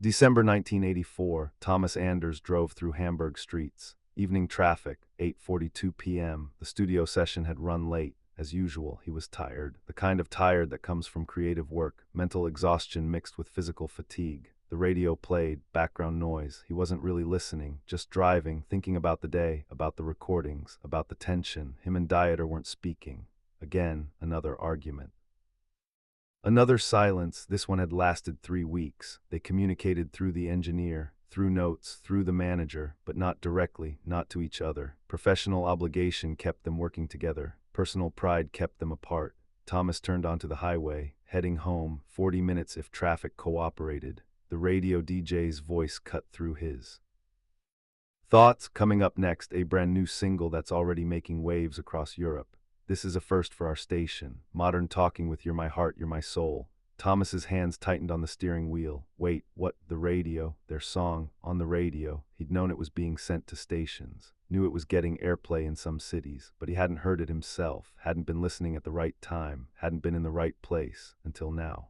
December 1984, Thomas Anders drove through Hamburg streets. Evening traffic, 8:42 p.m. The studio session had run late. As usual, he was tired. The kind of tired that comes from creative work, mental exhaustion mixed with physical fatigue. The radio played, background noise. He wasn't really listening, just driving, thinking about the day, about the recordings, about the tension. Him and Dieter weren't speaking. Again, another argument. Another silence. This one had lasted 3 weeks. They communicated through the engineer, through notes, through the manager, but not directly, not to each other. Professional obligation kept them working together. Personal pride kept them apart. Thomas turned onto the highway, heading home, 40 minutes if traffic cooperated. The radio DJ's voice cut through his. Thoughts. Coming up next, a brand new single that's already making waves across Europe. This is a first for our station. Modern talking with You're My Heart, You're My Soul. Thomas's hands tightened on the steering wheel. Wait, what? The radio, their song, on the radio. He'd known it was being sent to stations, knew it was getting airplay in some cities, but he hadn't heard it himself, hadn't been listening at the right time, hadn't been in the right place, until now.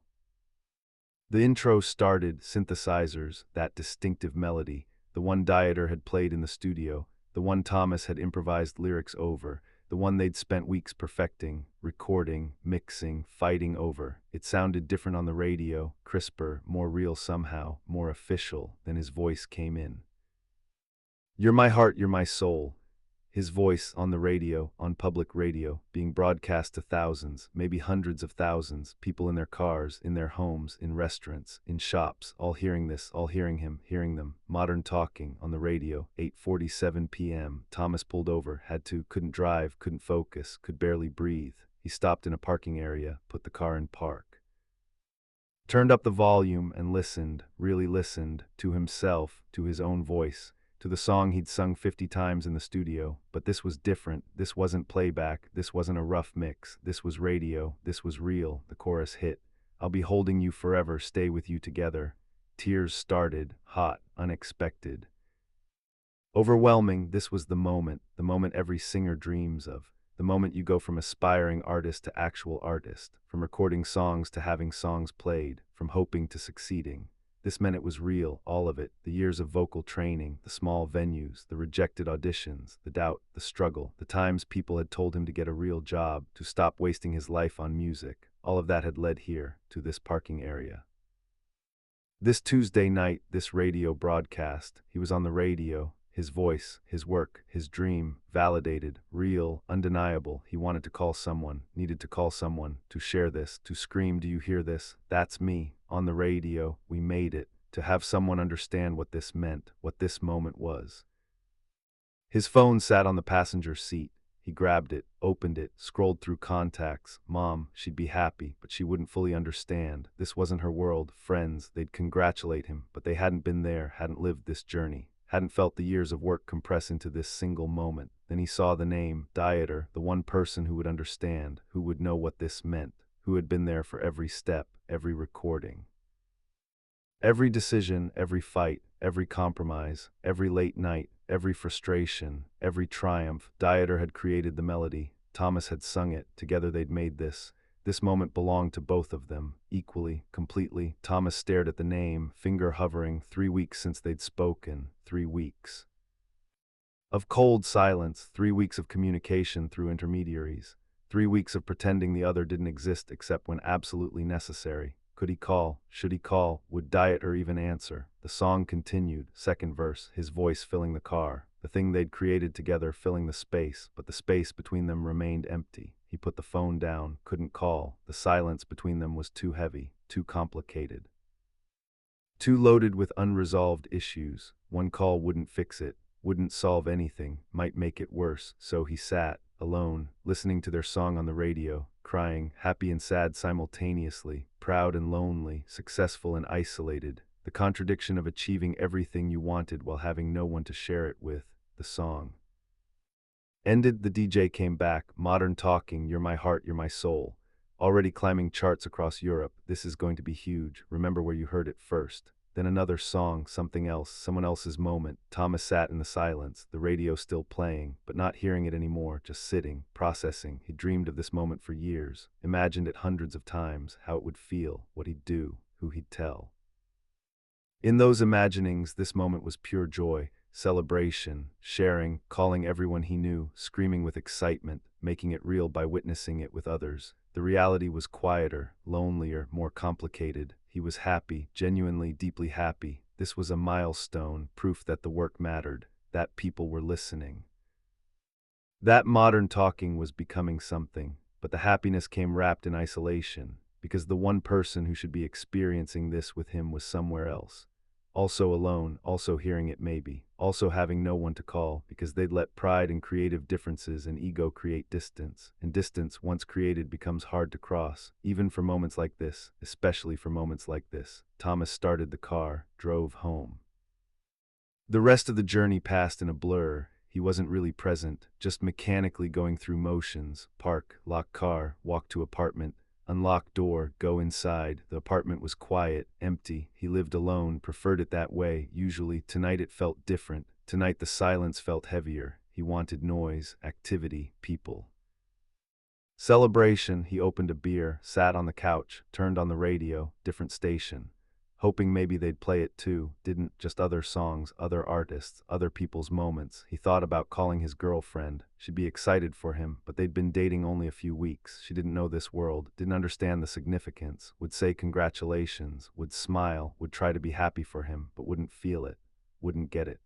The intro started, synthesizers, that distinctive melody, the one Dieter had played in the studio, the one Thomas had improvised lyrics over, the one they'd spent weeks perfecting, recording, mixing, fighting over. It sounded different on the radio, crisper, more real somehow, more official. Then his voice came in. You're my heart, you're my soul. His voice on the radio, on public radio, being broadcast to thousands, maybe hundreds of thousands, people in their cars, in their homes, in restaurants, in shops, all hearing this, all hearing him, hearing them. Modern talking on the radio, 8:47 p.m. Thomas pulled over, couldn't drive, couldn't focus, could barely breathe. He stopped in a parking area, put the car in park. Turned up the volume and listened, really listened, to himself, to his own voice, to the song he'd sung 50 times in the studio. But this was different. This wasn't playback. This wasn't a rough mix. This was radio. This was real. The chorus hit. I'll be holding you forever, stay with you together. Tears started, hot, unexpected. Overwhelming. This was the moment every singer dreams of. The moment you go from aspiring artist to actual artist, from recording songs to having songs played, from hoping to succeeding. This meant it was real, all of it, the years of vocal training, the small venues, the rejected auditions, the doubt, the struggle, the times people had told him to get a real job, to stop wasting his life on music. All of that had led here, to this parking area. This Tuesday night, this radio broadcast, he was on the radio, his voice, his work, his dream, validated, real, undeniable. He wanted to call someone, needed to call someone, to share this, to scream, do you hear this? That's me. On the radio, we made it, to have someone understand what this meant, what this moment was. His phone sat on the passenger seat. He grabbed it, opened it, scrolled through contacts. Mom, she'd be happy, but she wouldn't fully understand. This wasn't her world. Friends, they'd congratulate him, but they hadn't been there, hadn't lived this journey, hadn't felt the years of work compress into this single moment. Then he saw the name, Dieter, the one person who would understand, who would know what this meant, who had been there for every step, every recording. Every decision, every fight, every compromise, every late night, every frustration, every triumph. Dieter had created the melody. Thomas had sung it. Together they'd made this. This moment belonged to both of them, equally, completely. Thomas stared at the name, finger hovering. 3 weeks since they'd spoken. 3 weeks of cold silence, 3 weeks of communication through intermediaries, 3 weeks of pretending the other didn't exist except when absolutely necessary. Could he call? Should he call? Would Dieter even answer? The song continued, second verse, his voice filling the car, the thing they'd created together filling the space, but the space between them remained empty. He put the phone down, couldn't call. The silence between them was too heavy, too complicated, too loaded with unresolved issues. One call wouldn't fix it, wouldn't solve anything, might make it worse. So he sat, alone, listening to their song on the radio, crying, happy and sad simultaneously, proud and lonely, successful and isolated, the contradiction of achieving everything you wanted while having no one to share it with. The song ended. The DJ came back, modern talking, you're my heart, you're my soul. Already climbing charts across Europe. This is going to be huge. Remember where you heard it first. Then another song, something else, someone else's moment. Thomas sat in the silence, the radio still playing, but not hearing it anymore, just sitting, processing. He dreamed of this moment for years, imagined it hundreds of times, how it would feel, what he'd do, who he'd tell. In those imaginings, this moment was pure joy, celebration, sharing, calling everyone he knew, screaming with excitement, making it real by witnessing it with others. The reality was quieter, lonelier, more complicated. He was happy, genuinely, deeply happy. This was a milestone, proof that the work mattered, that people were listening. That modern talking was becoming something, but the happiness came wrapped in isolation, because the one person who should be experiencing this with him was somewhere else. Also alone, also hearing it maybe, also having no one to call, because they'd let pride and creative differences and ego create distance, and distance, once created, becomes hard to cross, even for moments like this, especially for moments like this. Thomas started the car, drove home. The rest of the journey passed in a blur. He wasn't really present, just mechanically going through motions. Park, lock car, walk to apartment, unlock door, go inside. The apartment was quiet, empty. He lived alone, preferred it that way, usually. Tonight it felt different. Tonight the silence felt heavier. He wanted noise, activity, people. Celebration. He opened a beer, sat on the couch, turned on the radio, different station. Hoping maybe they'd play it too, didn't, just other songs, other artists, other people's moments. He thought about calling his girlfriend. She'd be excited for him, but they'd been dating only a few weeks. She didn't know this world, didn't understand the significance, would say congratulations, would smile, would try to be happy for him, but wouldn't feel it, wouldn't get it.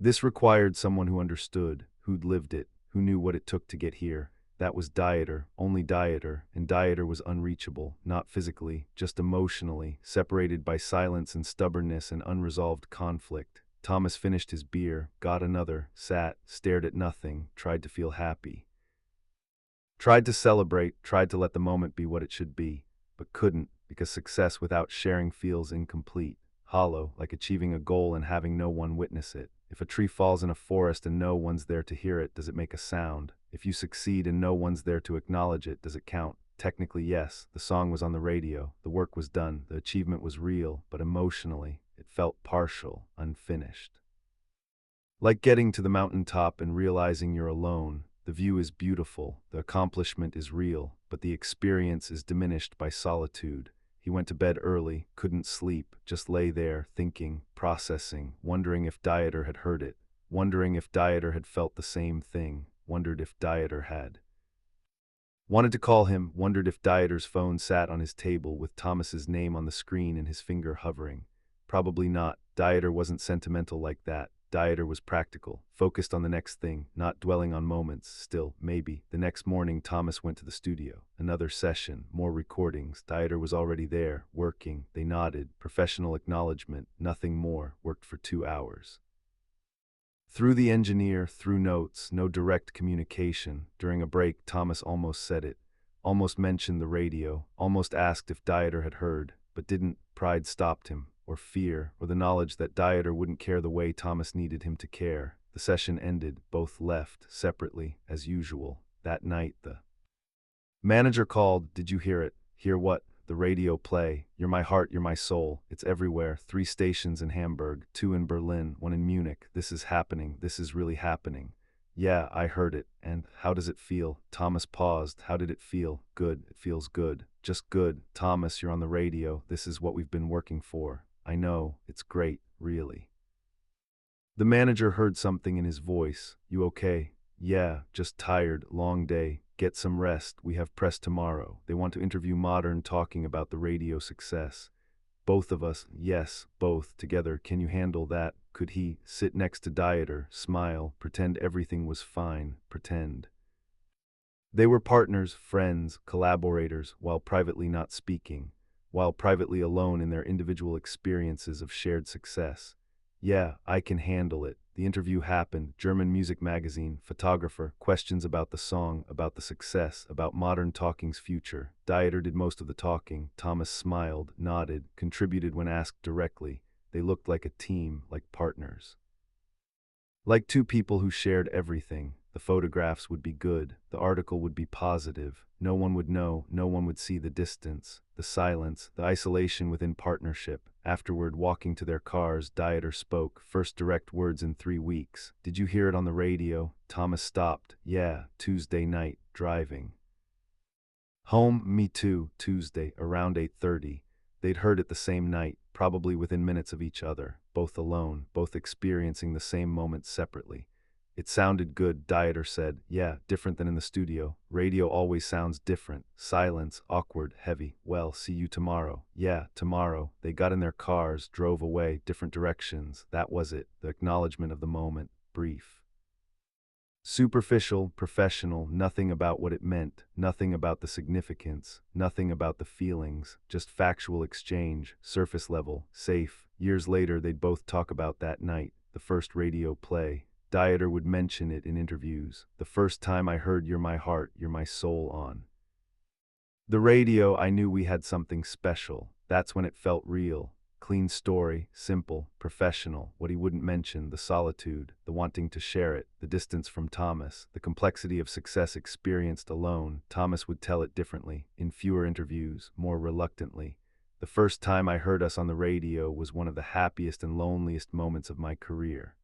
This required someone who understood, who'd lived it, who knew what it took to get here. That was Dieter, only Dieter, and Dieter was unreachable, not physically, just emotionally, separated by silence and stubbornness and unresolved conflict. Thomas finished his beer, got another, sat, stared at nothing, tried to feel happy. Tried to celebrate, tried to let the moment be what it should be, but couldn't, because success without sharing feels incomplete, hollow, like achieving a goal and having no one witness it. If a tree falls in a forest and no one's there to hear it, does it make a sound? If you succeed and no one's there to acknowledge it, does it count? Technically, yes. The song was on the radio, the work was done, the achievement was real, but emotionally, it felt partial, unfinished. Like getting to the mountaintop and realizing you're alone. The view is beautiful, the accomplishment is real, but the experience is diminished by solitude. He went to bed early, couldn't sleep, just lay there, thinking, processing, wondering if Dieter had heard it, wondering if Dieter had felt the same thing, wondered if Dieter had. Wanted to call him, wondered if Dieter's phone sat on his table with Thomas's name on the screen and his finger hovering. Probably not. Dieter wasn't sentimental like that. Dieter was practical, focused on the next thing, not dwelling on moments. Still, maybe. The next morning, Thomas went to the studio. Another session, more recordings. Dieter was already there, working. They nodded. Professional acknowledgement, nothing more. Worked for 2 hours. Through the engineer, through notes, no direct communication. During a break, Thomas almost said it, almost mentioned the radio, almost asked if Dieter had heard, but didn't. Pride stopped him, or fear, or the knowledge that Dieter wouldn't care the way Thomas needed him to care. The session ended, both left, separately, as usual. That night, the manager called. Did you hear it? Hear what? The radio play. You're my heart, you're my soul. It's everywhere. 3 stations in Hamburg, 2 in Berlin, 1 in Munich. This is happening. This is really happening. Yeah, I heard it. And how does it feel? Thomas paused. How did it feel? Good. It feels good. Just good. Thomas, you're on the radio. This is what we've been working for. I know. It's great, really. The manager heard something in his voice. You okay? Yeah, just tired. Long day. Get some rest. We have press tomorrow. They want to interview Modern, talking about the radio success. Both of us, yes, both, together. Can you handle that? Could he sit next to Dieter, smile, pretend everything was fine, pretend? They were partners, friends, collaborators, while privately not speaking, while privately alone in their individual experiences of shared success. Yeah, I can handle it. The interview happened. German music magazine, photographer, questions about the song, about the success, about Modern Talking's future. Dieter did most of the talking. Thomas smiled, nodded, contributed when asked directly. They looked like a team, like partners. Like 2 people who shared everything. The photographs would be good, the article would be positive, no one would know, no one would see the distance, the silence, the isolation within partnership. Afterward, walking to their cars, Dieter spoke, first direct words in 3 weeks. Did you hear it on the radio? Thomas stopped. Yeah, Tuesday night, driving home, me too, Tuesday, around 8:30. They'd heard it the same night, probably within minutes of each other, both alone, both experiencing the same moment separately. It sounded good, Dieter said. Yeah, different than in the studio. Radio always sounds different. Silence, awkward, heavy. Well, see you tomorrow. Yeah, tomorrow. They got in their cars, drove away, different directions. That was it. The acknowledgement of the moment. Brief. Superficial, professional, nothing about what it meant, nothing about the significance, nothing about the feelings, just factual exchange, surface level, safe. Years later, they'd both talk about that night, the first radio play. Dieter would mention it in interviews. The first time I heard You're My Heart, You're My Soul on the radio, I knew we had something special. That's when it felt real. Clean story, simple, professional. What he wouldn't mention, the solitude, the wanting to share it, the distance from Thomas, the complexity of success experienced alone. Thomas would tell it differently, in fewer interviews, more reluctantly. The first time I heard us on the radio was one of the happiest and loneliest moments of my career.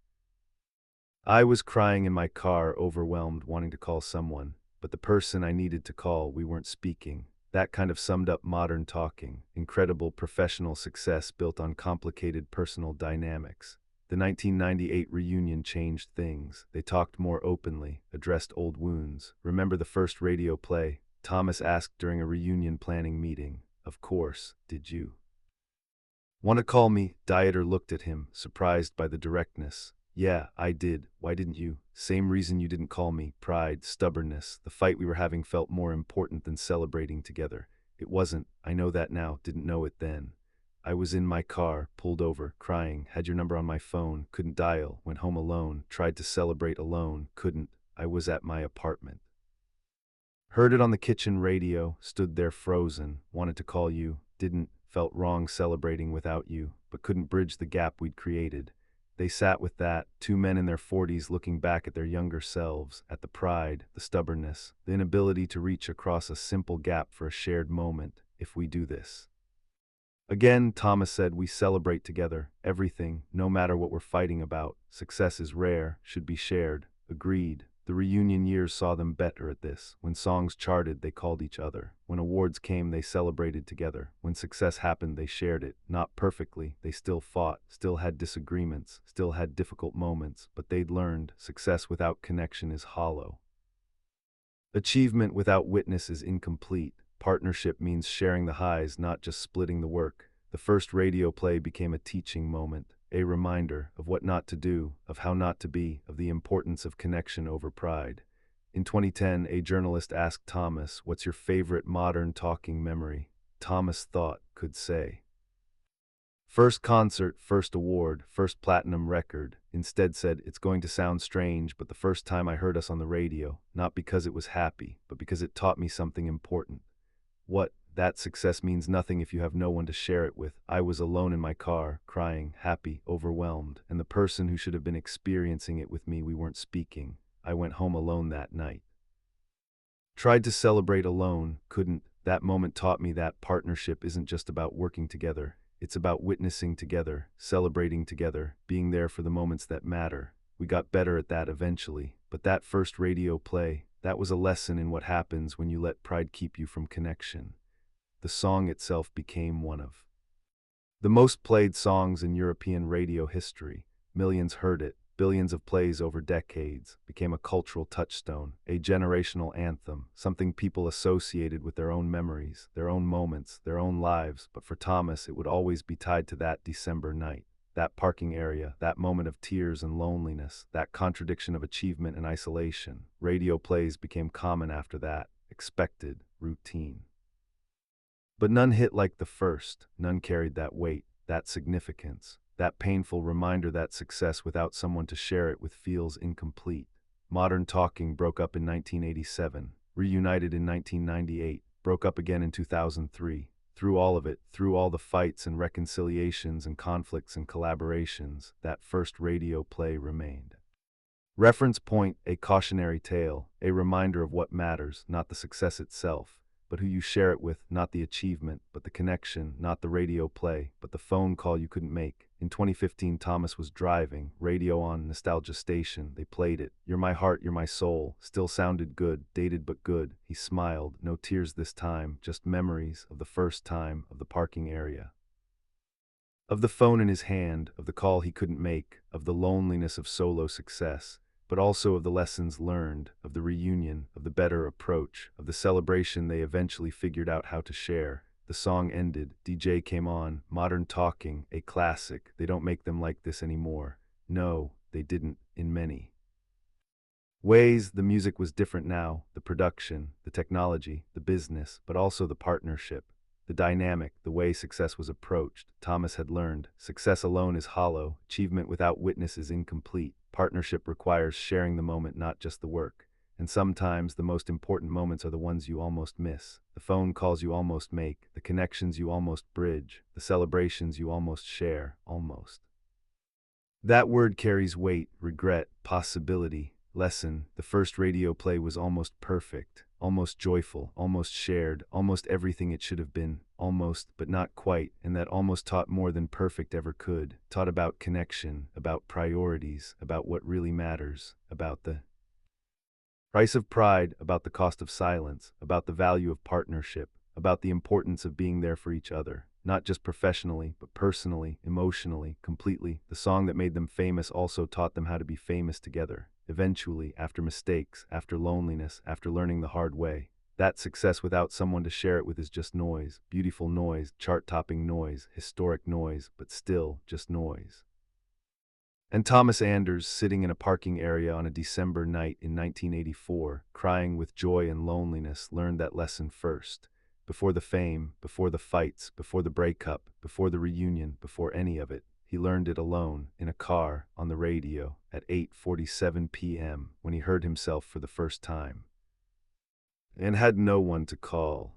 I was crying in my car, overwhelmed, wanting to call someone, but the person I needed to call, we weren't speaking. That kind of summed up modern talking, incredible professional success built on complicated personal dynamics. The 1998 reunion changed things. They talked more openly, addressed old wounds. Remember the first radio play? Thomas asked during a reunion planning meeting. Of course, did you want to call me? Dieter looked at him, surprised by the directness. Yeah, I did. Why didn't you? Same reason you didn't call me. Pride, stubbornness. The fight we were having felt more important than celebrating together. It wasn't. I know that now. Didn't know it then. I was in my car, pulled over, crying, had your number on my phone, couldn't dial, went home alone, tried to celebrate alone, couldn't. I was at my apartment. Heard it on the kitchen radio, stood there frozen, wanted to call you, didn't, felt wrong celebrating without you, but couldn't bridge the gap we'd created. They sat with that, two men in their 40s looking back at their younger selves, at the pride, the stubbornness, the inability to reach across a simple gap for a shared moment. If we do this again, Thomas said, we celebrate together, everything, no matter what we're fighting about. Success is rare, should be shared. Agreed. The reunion years saw them better at this. When songs charted, they called each other. When awards came, they celebrated together. When success happened, they shared it. Not perfectly, they still fought, still had disagreements, still had difficult moments, but they'd learned success without connection is hollow. Achievement without witness is incomplete. Partnership means sharing the highs, not just splitting the work. The first radio play became a teaching moment. A reminder of what not to do, of how not to be, of the importance of connection over pride. In 2010, a journalist asked Thomas, what's your favorite modern talking memory? Thomas thought, could say. First concert, first award, first platinum record. Instead said, it's going to sound strange, but the first time I heard us on the radio, not because it was happy, but because it taught me something important. What? That success means nothing if you have no one to share it with. I was alone in my car, crying, happy, overwhelmed, and the person who should have been experiencing it with me, we weren't speaking. I went home alone that night. Tried to celebrate alone, couldn't. That moment taught me that partnership isn't just about working together. It's about witnessing together, celebrating together, being there for the moments that matter. We got better at that eventually, but that first radio play, that was a lesson in what happens when you let pride keep you from connection. The song itself became one of the most played songs in European radio history. Millions heard it, billions of plays over decades, became a cultural touchstone, a generational anthem, something people associated with their own memories, their own moments, their own lives. But for Thomas, it would always be tied to that December night, that parking area, that moment of tears and loneliness, that contradiction of achievement and isolation. Radio plays became common after that, expected, routine. But none hit like the first, none carried that weight, that significance, that painful reminder that success without someone to share it with feels incomplete. Modern talking broke up in 1987, reunited in 1998, broke up again in 2003. Through all of it, through all the fights and reconciliations and conflicts and collaborations, that first radio play remained. Reference point, a cautionary tale, a reminder of what matters, not the success itself, but who you share it with, not the achievement, but the connection, not the radio play, but the phone call you couldn't make. In 2015, Thomas was driving, radio on, nostalgia station. They played it. You're My Heart, You're My Soul. Still sounded good, dated but good. He smiled, no tears this time, just memories of the first time, of the parking area. Of the phone in his hand, of the call he couldn't make, of the loneliness of solo success, but also of the lessons learned, of the reunion, of the better approach, of the celebration they eventually figured out how to share. The song ended, DJ came on, Modern Talking, a classic. They don't make them like this anymore. No, they didn't, in many ways. The music was different now, the production, the technology, the business, but also the partnership. The dynamic, the way success was approached. Thomas had learned, success alone is hollow, achievement without witness is incomplete. Partnership requires sharing the moment, not just the work. And sometimes the most important moments are the ones you almost miss. The phone calls you almost make, the connections you almost bridge, the celebrations you almost share, almost. That word carries weight, regret, possibility, lesson. The first radio play was almost perfect, almost joyful, almost shared, almost everything it should have been, almost, but not quite, and that almost taught more than perfect ever could. Taught about connection, about priorities, about what really matters, about the price of pride, about the cost of silence, about the value of partnership, about the importance of being there for each other, not just professionally, but personally, emotionally, completely. The song that made them famous also taught them how to be famous together. Eventually, after mistakes, after loneliness, after learning the hard way. That success without someone to share it with is just noise, beautiful noise, chart-topping noise, historic noise, but still just noise. And Thomas Anders, sitting in a parking area on a December night in 1984, crying with joy and loneliness, learned that lesson first. Before the fame, before the fights, before the breakup, before the reunion, before any of it, he learned it alone, in a car, on the radio, at 8:47 p.m., when he heard himself for the first time. And had no one to call.